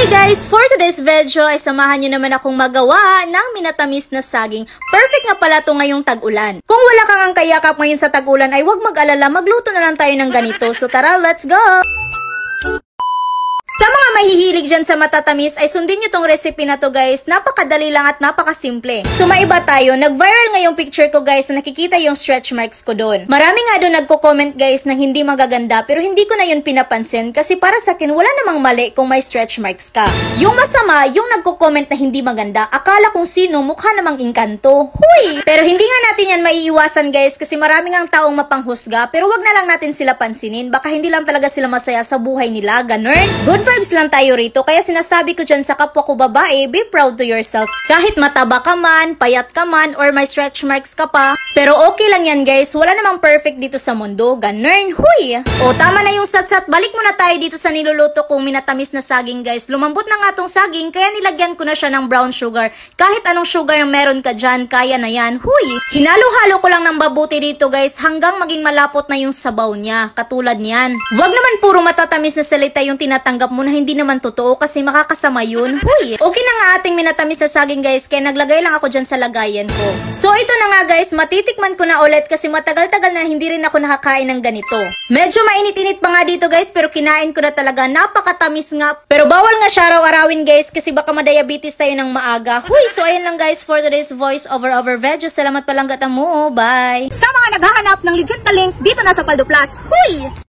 Hi guys! For today's video ay samahan nyo naman akong magawa ng minatamis na saging. Perfect nga pala to ngayong tag-ulan. Kung wala kang ang kayakap ngayon sa tag-ulan ay huwag mag-alala, magluto na lang tayo ng ganito. So tara, let's go! Sa mga mahihilig dyan sa matatamis ay sundin nyo tong recipe na to guys. Napakadali lang at napakasimple. So maiba tayo. Nag-viral nga yung picture ko guys na nakikita yung stretch marks ko doon. Marami nga doon nagko-comment guys na hindi magaganda pero hindi ko na yun pinapansin kasi para sa akin wala namang mali kung may stretch marks ka. Yung masama, yung nagko-comment na hindi maganda, akala kung sino mukha namang inkanto. Huy! Pero hindi nga natin yan maiiwasan guys kasi marami nga taong mapanghusga pero wag na lang natin sila pansinin. Baka hindi lang talaga sila masaya sa buhay nila. Ganun. Good vibes lang tayo rito. Kaya sinasabi ko dyan sa kapwa ko babae, be proud to yourself. Kahit mataba ka man, payat ka man, or may stretch marks ka pa. Pero okay lang yan guys. Wala namang perfect dito sa mundo. Ganun. Huy! O tama na yung satsat. Balik muna tayo dito sa niluluto kong minatamis na saging guys. Lumambot na nga tong saging kaya nilagyan ko na siya ng brown sugar. Kahit anong sugar yung meron ka dyan, kaya na yan. Huy! Hinalo-halo ko lang ng mabuti dito guys hanggang maging malapot na yung sabaw niya. Katulad niyan. Wag naman puro matatamis na salita yung tinatanggap mo na hindi naman totoo kasi makakasama yun. Huy! Okay na nga ating minatamis na saging guys kaya naglagay lang ako dyan sa lagayan ko. So ito na nga guys, matitikman ko na ulit kasi matagal-tagal na hindi rin ako nakakain ng ganito. Medyo mainit-init pa nga dito guys pero kinain ko na talaga. Napakatamis nga. Pero bawal nga siya araw-arawin guys kasi baka madiabetes tayo ng maaga. Huy! So ayan lang guys for today's voice over video. Salamat palang gata mo. Bye! Sa mga naghahanap ng legit na link dito na sa Paldo Plus. Huy!